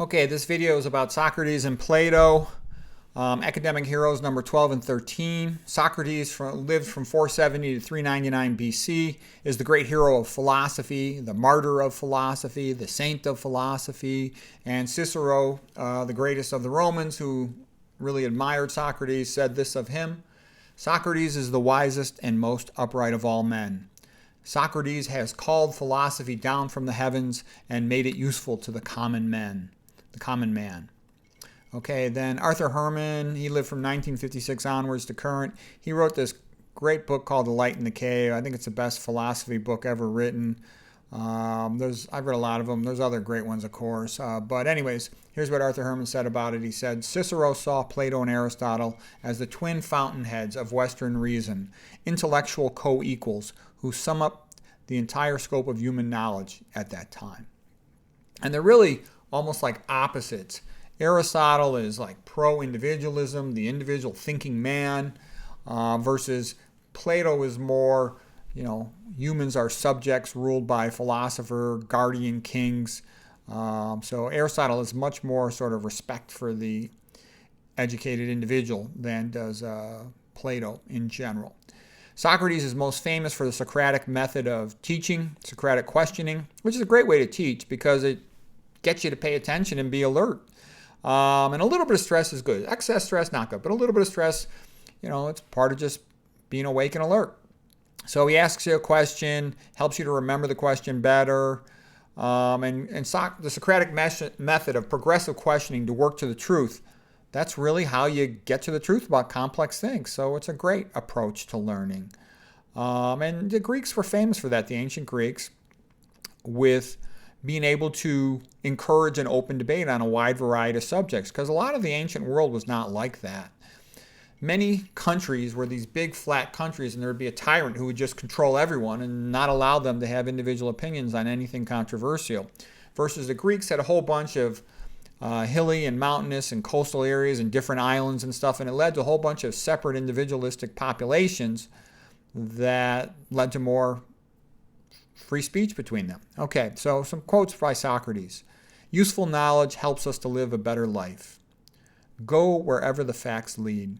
Okay, this video is about Socrates and Plato. Academic heroes number 12 and 13. Socrates lived from 470 to 399 BC, is the great hero of philosophy, the martyr of philosophy, the saint of philosophy, and Cicero, the greatest of the Romans, who really admired Socrates, said this of him: Socrates is the wisest and most upright of all men. Socrates has called philosophy down from the heavens and made it useful to the common man. Okay, then Arthur Herman, he lived from 1956 onwards to current. He wrote this great book called The Light in the Cave. I think it's the best philosophy book ever written. I've read a lot of them. There's other great ones, of course. But anyways, here's what Arthur Herman said about it. He said, Cicero saw Plato and Aristotle as the twin fountainheads of Western reason, intellectual co-equals who sum up the entire scope of human knowledge at that time. And they're really almost like opposites. Aristotle is like pro-individualism, the individual thinking man, versus Plato is more, humans are subjects ruled by philosopher, guardian kings. So Aristotle has much more sort of respect for the educated individual than does Plato in general. Socrates is most famous for the Socratic method of teaching, Socratic questioning, which is a great way to teach because it gets you to pay attention and be alert. And a little bit of stress is good. Excess stress, not good. But a little bit of stress, it's part of just being awake and alert. So he asks you a question, helps you to remember the question better. The Socratic method of progressive questioning to work to the truth, that's really how you get to the truth about complex things. So it's a great approach to learning. And the Greeks were famous for that, the ancient Greeks, with being able to encourage an open debate on a wide variety of subjects, because a lot of the ancient world was not like that. Many countries were these big flat countries, and there would be a tyrant who would just control everyone and not allow them to have individual opinions on anything controversial. Versus the Greeks had a whole bunch of hilly and mountainous and coastal areas and different islands and stuff, and it led to a whole bunch of separate individualistic populations that led to more free speech between them. Okay, so some quotes by Socrates. Useful knowledge helps us to live a better life. Go wherever the facts lead.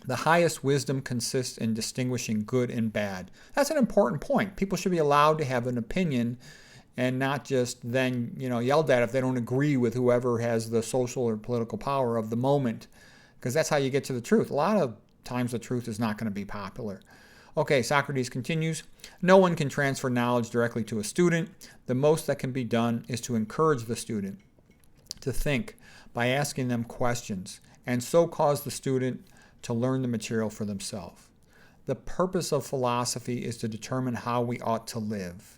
The highest wisdom consists in distinguishing good and bad. That's an important point. People should be allowed to have an opinion and not just then, yelled at if they don't agree with whoever has the social or political power of the moment, because that's how you get to the truth. A lot of times the truth is not going to be popular. Okay, Socrates continues, no one can transfer knowledge directly to a student. The most that can be done is to encourage the student to think by asking them questions and so cause the student to learn the material for themselves. The purpose of philosophy is to determine how we ought to live.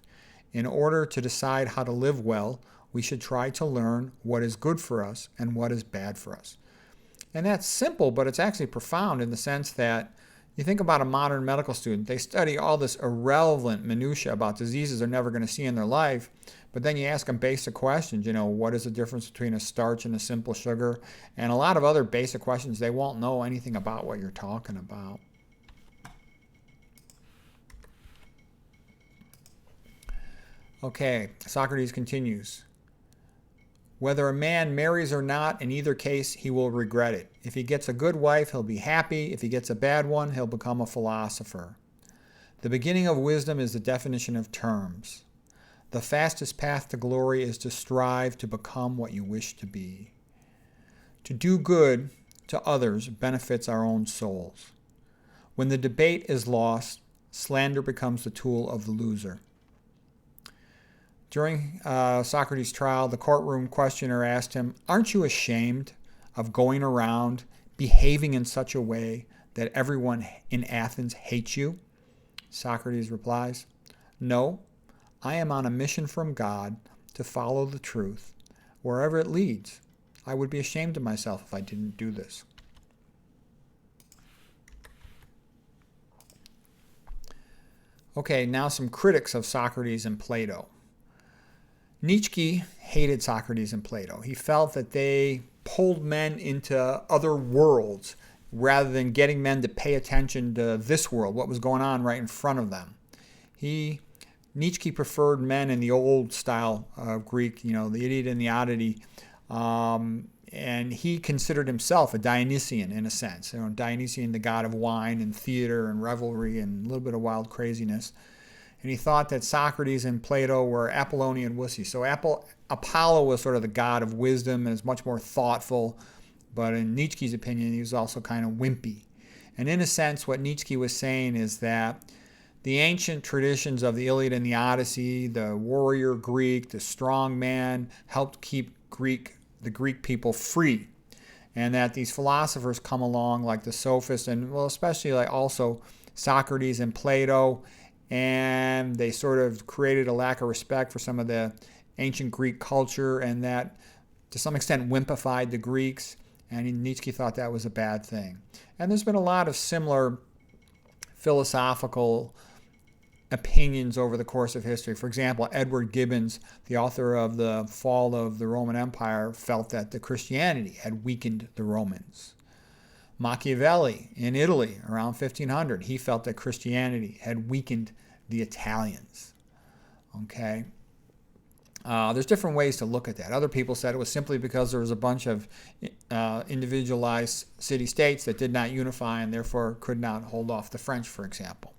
In order to decide how to live well, we should try to learn what is good for us and what is bad for us. And that's simple, but it's actually profound in the sense that you think about a modern medical student, they study all this irrelevant minutia about diseases they're never going to see in their life, but then you ask them basic questions, what is the difference between a starch and a simple sugar, and a lot of other basic questions, they won't know anything about what you're talking about. Okay, Socrates continues. Whether a man marries or not, in either case, he will regret it. If he gets a good wife, he'll be happy. If he gets a bad one, he'll become a philosopher. The beginning of wisdom is the definition of terms. The fastest path to glory is to strive to become what you wish to be. To do good to others benefits our own souls. When the debate is lost, slander becomes the tool of the loser. During Socrates' trial, the courtroom questioner asked him, aren't you ashamed of going around behaving in such a way that everyone in Athens hates you? Socrates replies, no, I am on a mission from God to follow the truth. Wherever it leads, I would be ashamed of myself if I didn't do this. Okay, now some critics of Socrates and Plato. Nietzsche hated Socrates and Plato. He felt that they pulled men into other worlds rather than getting men to pay attention to this world, what was going on right in front of them. Nietzsche preferred men in the old style of Greek, the idiot and the oddity, And he considered himself a Dionysian in a sense. Dionysian, the god of wine and theater and revelry and a little bit of wild craziness. And he thought that Socrates and Plato were Apollonian wussies. So Apollo was sort of the god of wisdom and is much more thoughtful. But in Nietzsche's opinion, he was also kind of wimpy. And in a sense, what Nietzsche was saying is that the ancient traditions of the Iliad and the Odyssey, the warrior Greek, the strong man, helped keep the Greek people free. And that these philosophers come along like the sophists and, well, especially like also Socrates and Plato, and they sort of created a lack of respect for some of the ancient Greek culture, and that to some extent wimpified the Greeks. And Nietzsche thought that was a bad thing. And there's been a lot of similar philosophical opinions over the course of history. For example, Edward Gibbon, the author of The Fall of the Roman Empire, felt that the Christianity had weakened the Romans. Machiavelli in Italy around 1500, he felt that Christianity had weakened the Italians. Okay? There's different ways to look at that. Other people said it was simply because there was a bunch of individualized city-states that did not unify and therefore could not hold off the French, for example.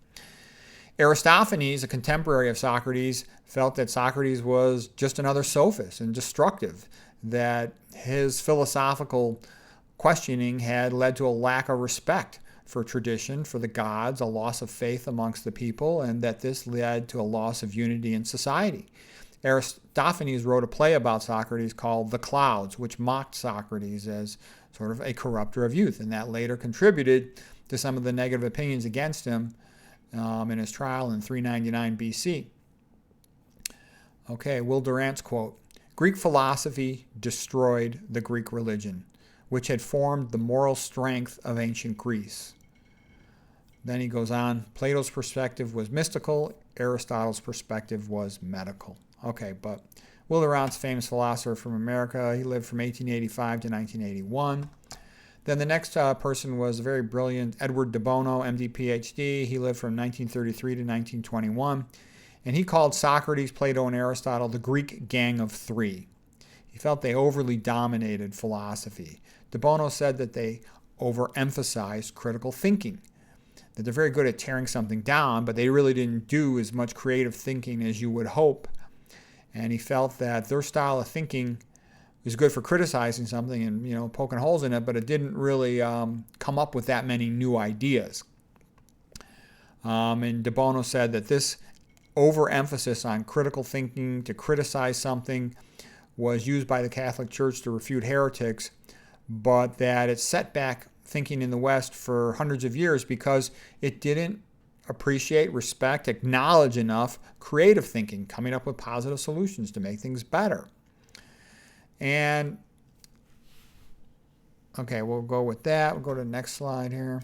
Aristophanes, a contemporary of Socrates, felt that Socrates was just another sophist and destructive, that his philosophical questioning had led to a lack of respect for tradition, for the gods, a loss of faith amongst the people, and that this led to a loss of unity in society. Aristophanes wrote a play about Socrates called The Clouds, which mocked Socrates as sort of a corrupter of youth, and that later contributed to some of the negative opinions against him in his trial in 399 BC. Okay, Will Durant's quote, "Greek philosophy destroyed the Greek religion, which had formed the moral strength of ancient Greece." Then he goes on, Plato's perspective was mystical, Aristotle's perspective was medical. Okay, but Will Durant's famous philosopher from America, he lived from 1885 to 1981. Then the next person was a very brilliant Edward de Bono, MD, PhD. He lived from 1933 to 1921. And he called Socrates, Plato, and Aristotle the Greek gang of three. He felt they overly dominated philosophy. De Bono said that they overemphasized critical thinking, that they're very good at tearing something down, but they really didn't do as much creative thinking as you would hope. And he felt that their style of thinking was good for criticizing something and poking holes in it, but it didn't really come up with that many new ideas. And de Bono said that this overemphasis on critical thinking to criticize something was used by the Catholic Church to refute heretics, but that it set back thinking in the West for hundreds of years because it didn't appreciate, respect, acknowledge enough creative thinking, coming up with positive solutions to make things better. And, okay, we'll go with that. We'll go to the next slide here.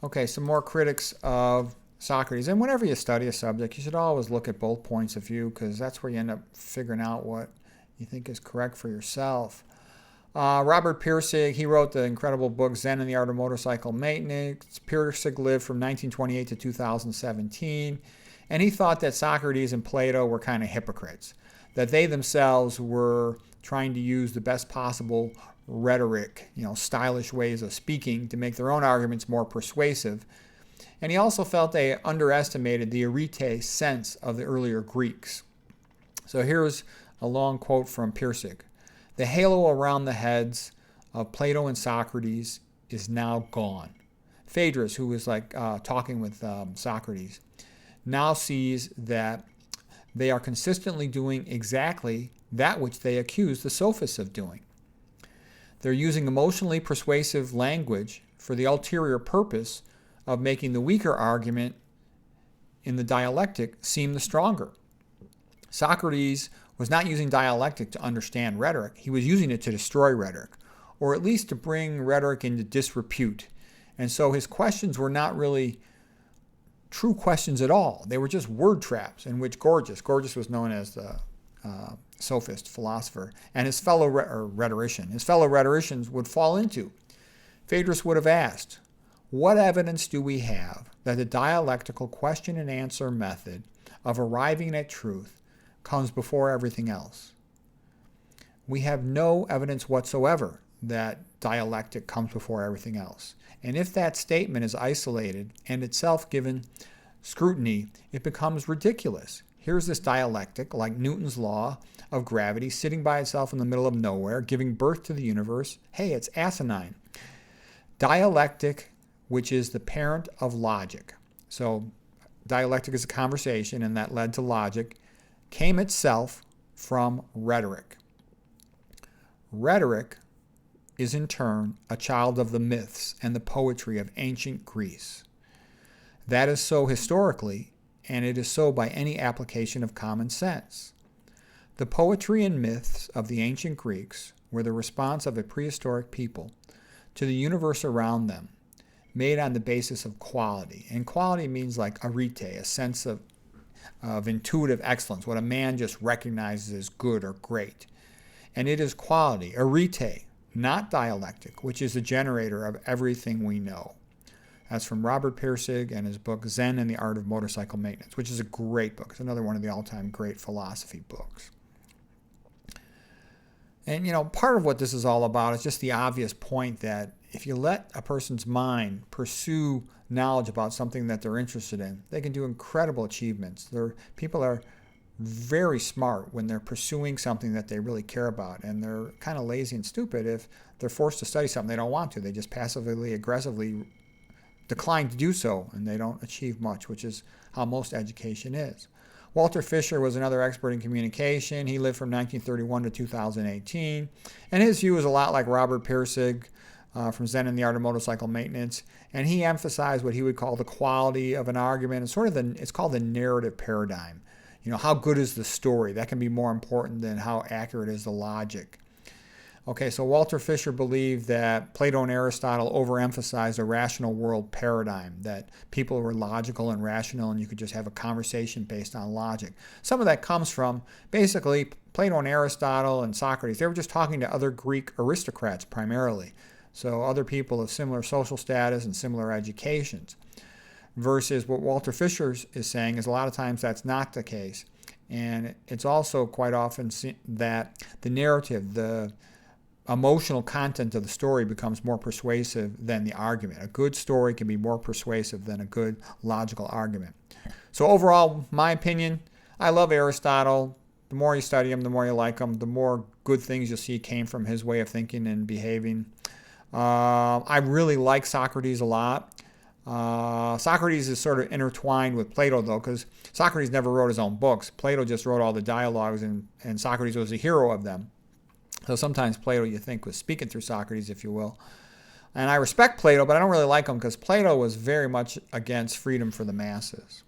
Okay, some more critics of Socrates. And whenever you study a subject, you should always look at both points of view because that's where you end up figuring out what you think is correct for yourself. Robert Pirsig, he wrote the incredible book Zen and the Art of Motorcycle Maintenance. Pirsig lived from 1928 to 2017, and he thought that Socrates and Plato were kind of hypocrites, that they themselves were trying to use the best possible rhetoric, stylish ways of speaking to make their own arguments more persuasive. And he also felt they underestimated the arete sense of the earlier Greeks. So here's a long quote from Pirsig. "The halo around the heads of Plato and Socrates is now gone." Phaedrus, who was talking with Socrates, now sees that they are consistently doing exactly that which they accuse the sophists of doing. They're using emotionally persuasive language for the ulterior purpose of making the weaker argument in the dialectic seem the stronger. Socrates was not using dialectic to understand rhetoric. He was using it to destroy rhetoric, or at least to bring rhetoric into disrepute. And so his questions were not really true questions at all. They were just word traps in which Gorgias was known as the sophist philosopher, and his fellow rhetoricians would fall into. Phaedrus would have asked, what evidence do we have that the dialectical question and answer method of arriving at truth comes before everything else? we have no evidence whatsoever that dialectic comes before everything else. And if that statement is isolated and itself given scrutiny, it becomes ridiculous. Here's this dialectic, like Newton's law of gravity, sitting by itself in the middle of nowhere, giving birth to the universe. Hey, it's asinine. Dialectic, which is the parent of logic. So dialectic is a conversation, and that led to logic, came itself from rhetoric. Rhetoric is in turn a child of the myths and the poetry of ancient Greece. That is so historically, and it is so by any application of common sense. The poetry and myths of the ancient Greeks were the response of a prehistoric people to the universe around them, made on the basis of quality. And quality means like arete, a sense of intuitive excellence, what a man just recognizes as good or great. And it is quality, arete, not dialectic, which is the generator of everything we know. That's from Robert Pirsig and his book Zen and the Art of Motorcycle Maintenance, which is a great book. It's another one of the all-time great philosophy books. And, part of what this is all about is just the obvious point that if you let a person's mind pursue knowledge about something that they're interested in, they can do incredible achievements. People are very smart when they're pursuing something that they really care about, and they're kind of lazy and stupid if they're forced to study something they don't want to. They just passively, aggressively decline to do so, and they don't achieve much, which is how most education is. Walter Fisher was another expert in communication. He lived from 1931 to 2018, and his view is a lot like Robert Pirsig from Zen and the Art of Motorcycle Maintenance, and he emphasized what he would call the quality of an argument. It's called the narrative paradigm. How good is the story? That can be more important than how accurate is the logic. Okay, so Walter Fisher believed that Plato and Aristotle overemphasized a rational world paradigm, that people were logical and rational and you could just have a conversation based on logic. Some of that comes from basically Plato and Aristotle and Socrates. They were just talking to other Greek aristocrats primarily, so other people of similar social status and similar educations. Versus what Walter Fisher is saying is a lot of times that's not the case. And it's also quite often that the narrative, the emotional content of the story becomes more persuasive than the argument. A good story can be more persuasive than a good logical argument. So overall, my opinion, I love Aristotle. The more you study him, the more you like him, the more good things you'll see came from his way of thinking and behaving. I really like Socrates a lot. Socrates is sort of intertwined with Plato, though, because Socrates never wrote his own books. Plato just wrote all the dialogues, and Socrates was the hero of them. So sometimes Plato, you think, was speaking through Socrates, if you will. And I respect Plato, but I don't really like him because Plato was very much against freedom for the masses.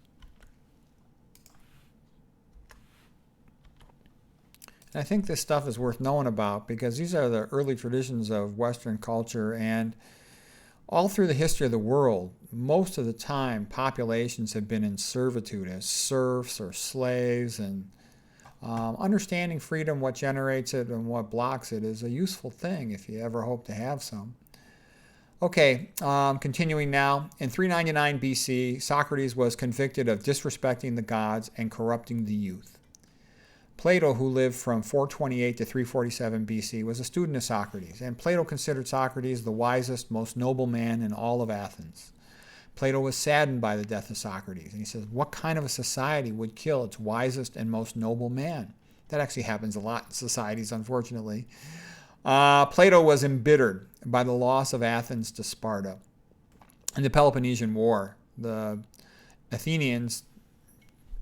And I think this stuff is worth knowing about because these are the early traditions of Western culture, and all through the history of the world, most of the time, populations have been in servitude as serfs or slaves, and understanding freedom, what generates it and what blocks it, is a useful thing if you ever hope to have some. Okay, continuing now. In 399 BC, Socrates was convicted of disrespecting the gods and corrupting the youth. Plato, who lived from 428 to 347 BC, was a student of Socrates, and Plato considered Socrates the wisest, most noble man in all of Athens. Plato was saddened by the death of Socrates, and he says, what kind of a society would kill its wisest and most noble man? That actually happens a lot in societies, unfortunately. Plato was embittered by the loss of Athens to Sparta. In the Peloponnesian War, the Athenians,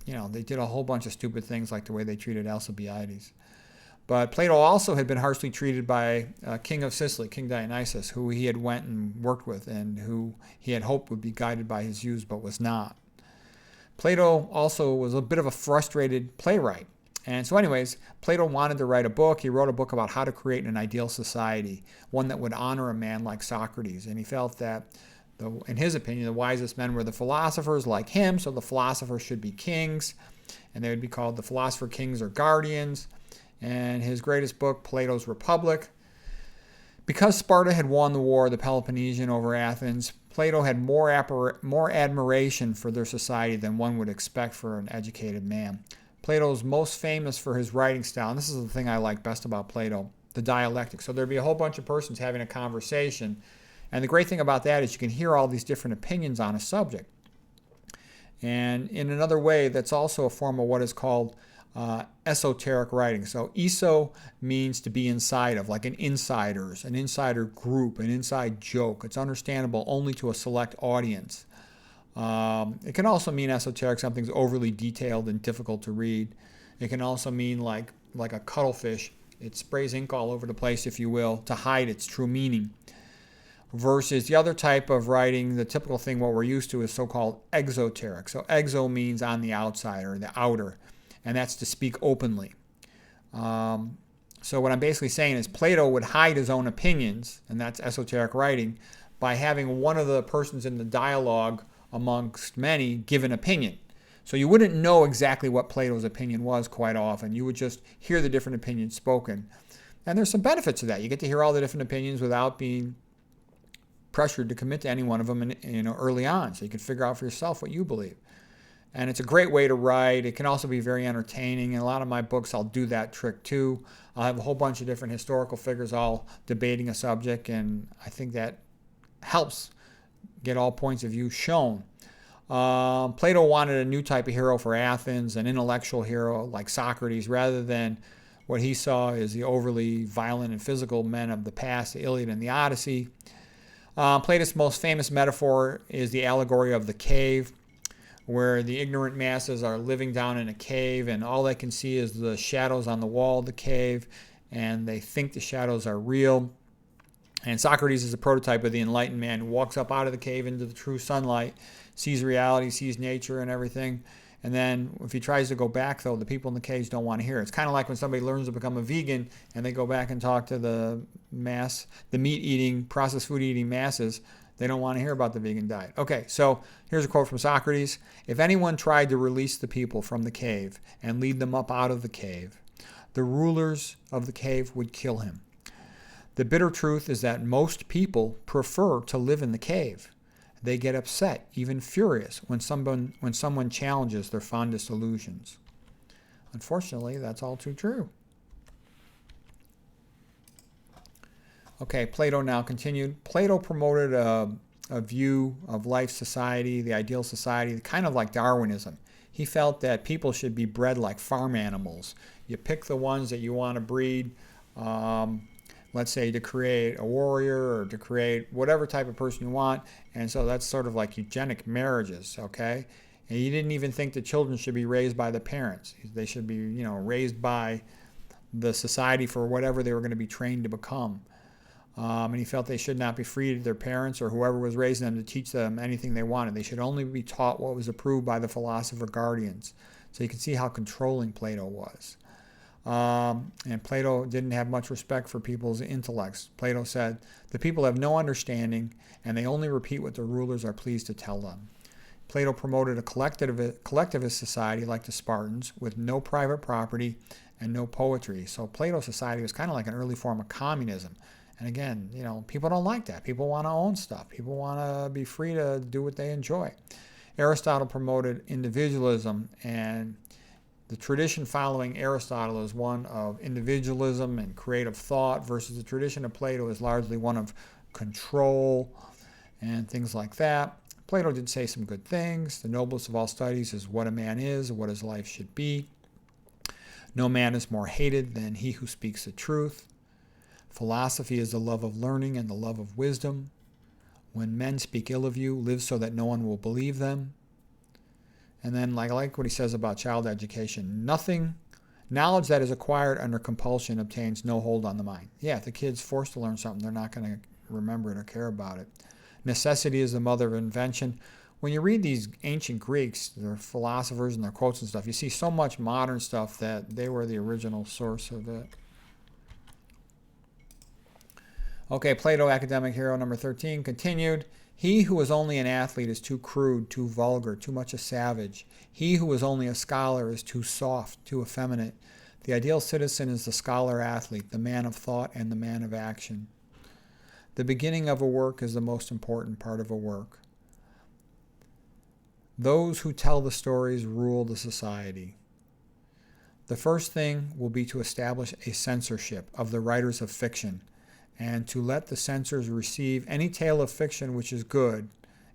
they did a whole bunch of stupid things like the way they treated Alcibiades. But Plato also had been harshly treated by King of Sicily, King Dionysius, who he had went and worked with and who he had hoped would be guided by his views but was not. Plato also was a bit of a frustrated playwright. And so anyways, Plato wanted to write a book. He wrote a book about how to create an ideal society, one that would honor a man like Socrates. And he felt that, in his opinion, the wisest men were the philosophers like him, so the philosophers should be kings, and they would be called the philosopher kings or guardians. And his greatest book, Plato's Republic. Because Sparta had won the war, the Peloponnesian, over Athens, Plato had more admiration for their society than one would expect for an educated man. Plato's most famous for his writing style, and this is the thing I like best about Plato, the dialectic. So there'd be a whole bunch of persons having a conversation, and the great thing about that is you can hear all these different opinions on a subject. And in another way, that's also a form of what is called esoteric writing. So eso means to be inside of, like an insider group, an inside joke. It's understandable only to a select audience. It can also mean esoteric, something's overly detailed and difficult to read. It can also mean like a cuttlefish. It sprays ink all over the place, if you will, to hide its true meaning. Versus the other type of writing, the typical thing, what we're used to, is so-called exoteric. So exo means on the outside or the outer, and that's to speak openly. So what I'm basically saying is Plato would hide his own opinions, and that's esoteric writing, by having one of the persons in the dialogue amongst many give an opinion. So you wouldn't know exactly what Plato's opinion was quite often. You would just hear the different opinions spoken. And there's some benefits to that. You get to hear all the different opinions without being pressured to commit to any one of them early on. So you can figure out for yourself what you believe. And it's a great way to write. It can also be very entertaining. In a lot of my books, I'll do that trick too. I'll have a whole bunch of different historical figures all debating a subject, and I think that helps get all points of view shown. Plato wanted a new type of hero for Athens, an intellectual hero like Socrates, rather than what he saw as the overly violent and physical men of the past, the Iliad and the Odyssey. Plato's most famous metaphor is the allegory of the cave, where the ignorant masses are living down in a cave and all they can see is the shadows on the wall of the cave, and they think the shadows are real. And Socrates is a prototype of the enlightened man who walks up out of the cave into the true sunlight, sees reality, sees nature and everything. And then if he tries to go back, though, the people in the caves don't want to hear it. It's kind of like when somebody learns to become a vegan and they go back and talk to the meat-eating, processed food-eating masses. They don't want to hear about the vegan diet. Okay, so here's a quote from Socrates. If anyone tried to release the people from the cave and lead them up out of the cave, the rulers of the cave would kill him. The bitter truth is that most people prefer to live in the cave. They get upset, even furious, when someone challenges their fondest illusions. Unfortunately, that's all too true. Okay, Plato now continued. Plato promoted a view of life, society, the ideal society, kind of like Darwinism. He felt that people should be bred like farm animals. You pick the ones that you want to breed, let's say to create a warrior or to create whatever type of person you want. And so that's sort of like eugenic marriages, okay? And he didn't even think the children should be raised by the parents. They should be, raised by the society for whatever they were going to be trained to become. And he felt they should not be free to their parents or whoever was raising them to teach them anything they wanted. They should only be taught what was approved by the philosopher guardians. So you can see how controlling Plato was. And Plato didn't have much respect for people's intellects. Plato said, the people have no understanding, and they only repeat what the rulers are pleased to tell them. Plato promoted a collectivist society like the Spartans, with no private property and no poetry. So Plato's society was kind of like an early form of communism. And again, people don't like that. People want to own stuff. People want to be free to do what they enjoy. Aristotle promoted individualism, and the tradition following Aristotle is one of individualism and creative thought, versus the tradition of Plato is largely one of control and things like that. Plato did say some good things. The noblest of all studies is what a man is, what his life should be. No man is more hated than he who speaks the truth. Philosophy is the love of learning and the love of wisdom. When men speak ill of you, live so that no one will believe them. And then, I like what he says about child education. Knowledge that is acquired under compulsion obtains no hold on the mind. Yeah, if the kid's forced to learn something, they're not going to remember it or care about it. Necessity is the mother of invention. When you read these ancient Greeks, their philosophers and their quotes and stuff, you see so much modern stuff that they were the original source of it. Okay, Plato, academic hero number 13, continued. He who is only an athlete is too crude, too vulgar, too much a savage. He who is only a scholar is too soft, too effeminate. The ideal citizen is the scholar-athlete, the man of thought and the man of action. The beginning of a work is the most important part of a work. Those who tell the stories rule the society. The first thing will be to establish a censorship of the writers of fiction, and to let the censors receive any tale of fiction which is good,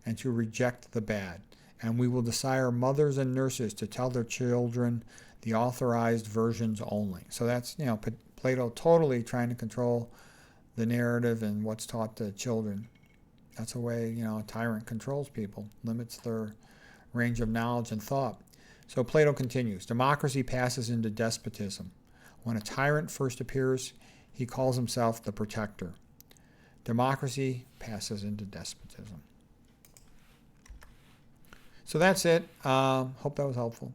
and to reject the bad. And we will desire mothers and nurses to tell their children the authorized versions only. So that's, Plato totally trying to control the narrative and what's taught to children. That's a way, a tyrant controls people, limits their range of knowledge and thought. So Plato continues, democracy passes into despotism. When a tyrant first appears, he calls himself the protector. Democracy passes into despotism. So that's it. Hope that was helpful.